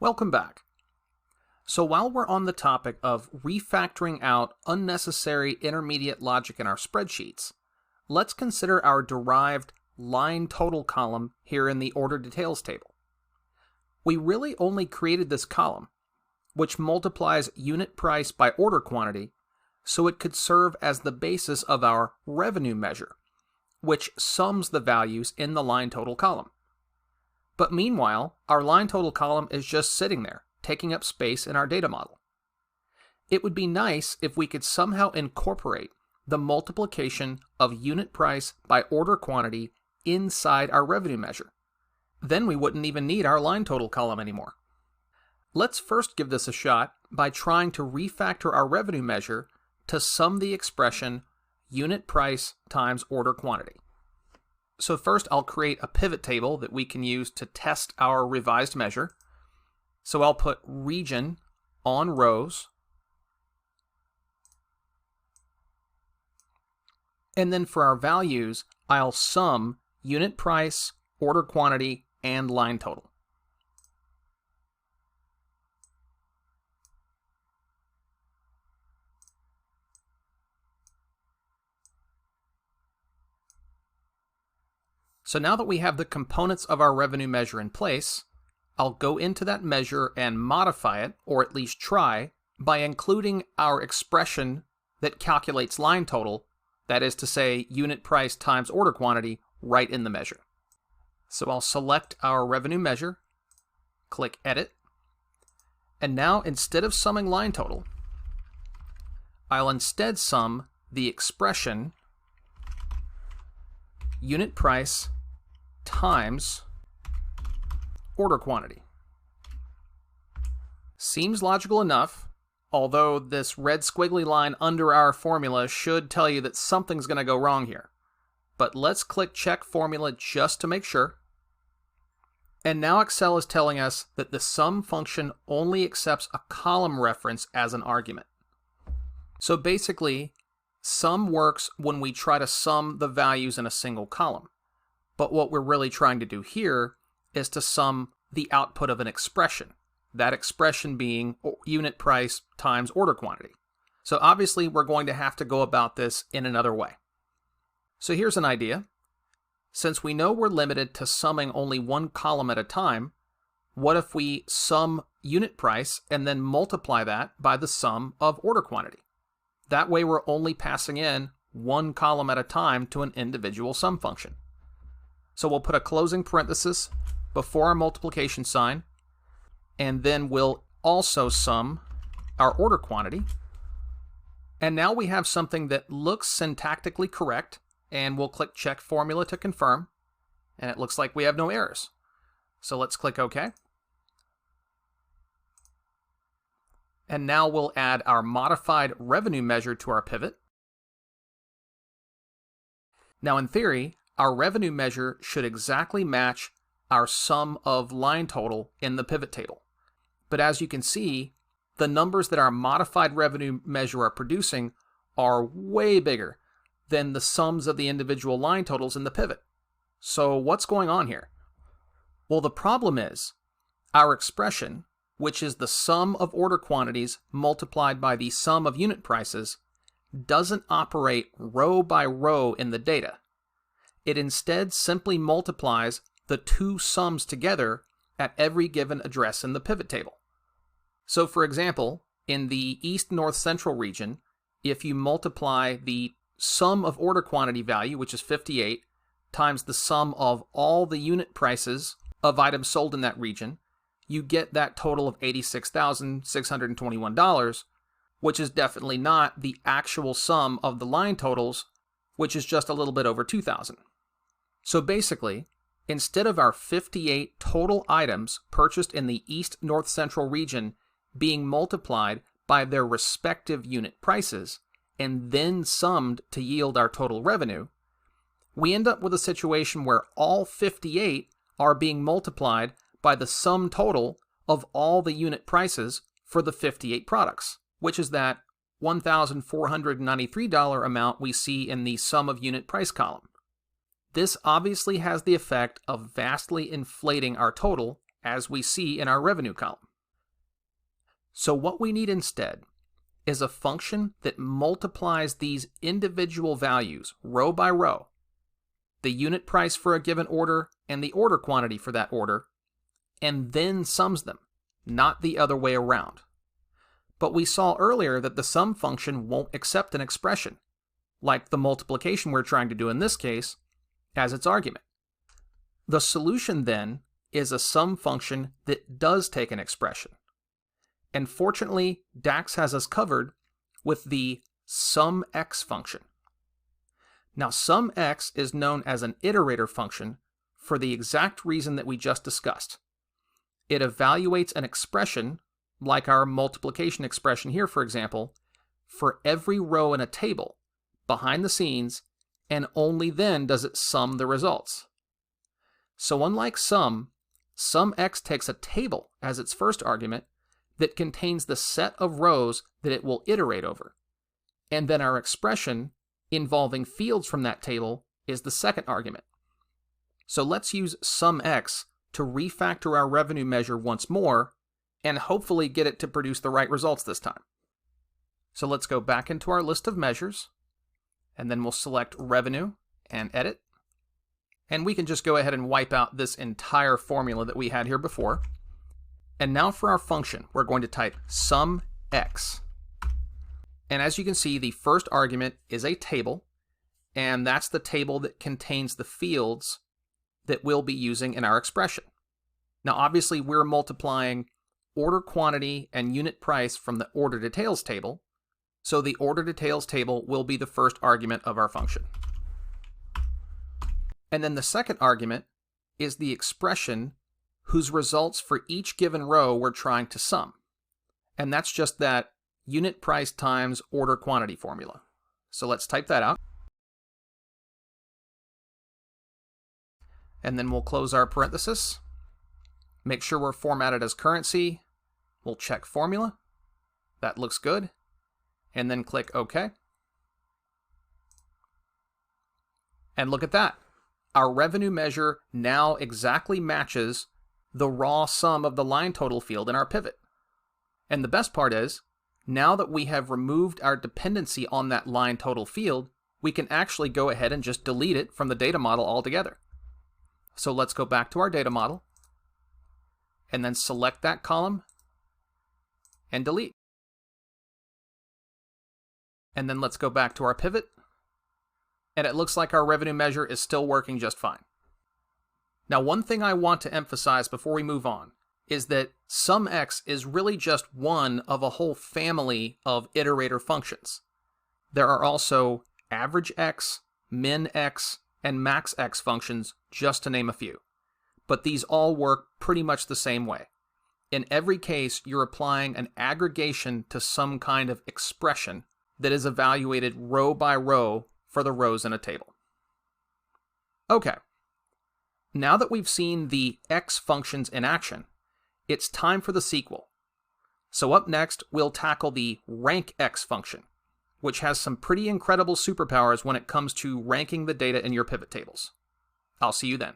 Welcome back. So while we're on the topic of refactoring out unnecessary intermediate logic in our spreadsheets, let's consider our derived line total column here in the order details table. We really only created this column, which multiplies unit price by order quantity, so it could serve as the basis of our revenue measure, which sums the values in the line total column. But meanwhile, our line total column is just sitting there, taking up space in our data model. It would be nice if we could somehow incorporate the multiplication of unit price by order quantity inside our revenue measure. Then we wouldn't even need our line total column anymore. Let's first give this a shot by trying to refactor our revenue measure to sum the expression unit price times order quantity. So first I'll create a pivot table that we can use to test our revised measure. So I'll put region on rows. And then for our values, I'll sum unit price, order quantity, and line total. So now that we have the components of our revenue measure in place, I'll go into that measure and modify it, or at least try, by including our expression that calculates line total, that is to say, unit price times order quantity, right in the measure. So I'll select our revenue measure, click Edit, and now instead of summing line total, I'll instead sum the expression unit price times order quantity. Seems logical enough, although this red squiggly line under our formula should tell you that something's going to go wrong here. But let's click Check Formula just to make sure. And now Excel is telling us that the sum function only accepts a column reference as an argument. So basically, sum works when we try to sum the values in a single column. But what we're really trying to do here is to sum the output of an expression, that expression being unit price times order quantity. So obviously we're going to have to go about this in another way. So here's an idea. Since we know we're limited to summing only one column at a time, what if we sum unit price and then multiply that by the sum of order quantity? That way we're only passing in one column at a time to an individual sum function. So we'll put a closing parenthesis before our multiplication sign, and then we'll also sum our order quantity. And now we have something that looks syntactically correct, and we'll click Check Formula to confirm, and it looks like we have no errors. So let's click OK. And now we'll add our modified revenue measure to our pivot. Now in theory, our revenue measure should exactly match our sum of line total in the pivot table. But as you can see, the numbers that our modified revenue measure are producing are way bigger than the sums of the individual line totals in the pivot. So what's going on here? Well, the problem is our expression, which is the sum of order quantities multiplied by the sum of unit prices, doesn't operate row by row in the data. It instead simply multiplies the two sums together at every given address in the pivot table. So for example, in the East North Central region, if you multiply the sum of order quantity value, which is 58, times the sum of all the unit prices of items sold in that region, you get that total of $86,621, which is definitely not the actual sum of the line totals, which is just a little bit over 2,000. So basically, instead of our 58 total items purchased in the East North Central region being multiplied by their respective unit prices and then summed to yield our total revenue, we end up with a situation where all 58 are being multiplied by the sum total of all the unit prices for the 58 products, which is that $1,493 amount we see in the sum of unit price column. This obviously has the effect of vastly inflating our total, as we see in our revenue column. So what we need instead is a function that multiplies these individual values row by row, the unit price for a given order and the order quantity for that order, and then sums them, not the other way around. But we saw earlier that the sum function won't accept an expression, like the multiplication we're trying to do in this case, as its argument. The solution then is a sum function that does take an expression. And fortunately, DAX has us covered with the SUMX function. Now, SUMX is known as an iterator function for the exact reason that we just discussed. It evaluates an expression, like our multiplication expression here, for example, for every row in a table behind the scenes, and only then does it sum the results. So unlike SUMX takes a table as its first argument that contains the set of rows that it will iterate over. And then our expression involving fields from that table is the second argument. So let's use SUMX to refactor our revenue measure once more and hopefully get it to produce the right results this time. So let's go back into our list of measures, and then we'll select revenue and edit. And we can just go ahead and wipe out this entire formula that we had here before. And now for our function, we're going to type SUMX. And as you can see, the first argument is a table, and that's the table that contains the fields that we'll be using in our expression. Now, obviously, we're multiplying order quantity and unit price from the order details table, so the order details table will be the first argument of our function. And then the second argument is the expression whose results for each given row we're trying to sum. And that's just that unit price times order quantity formula. So let's type that out. And then we'll close our parenthesis. Make sure we're formatted as currency. We'll check formula. That looks good. And then click OK. And look at that. Our revenue measure now exactly matches the raw sum of the line total field in our pivot. And the best part is, now that we have removed our dependency on that line total field, we can actually go ahead and just delete it from the data model altogether. So let's go back to our data model, and then select that column, and delete. And then let's go back to our pivot, and it looks like our revenue measure is still working just fine. Now, one thing I want to emphasize before we move on is that SUMX is really just one of a whole family of iterator functions. There are also AverageX, MinX, and MaxX functions, just to name a few. But these all work pretty much the same way. In every case, you're applying an aggregation to some kind of expression that is evaluated row by row for the rows in a table. Okay. Now that we've seen the X functions in action, it's time for the sequel. So up next, we'll tackle the RankX function, which has some pretty incredible superpowers when it comes to ranking the data in your pivot tables. I'll see you then.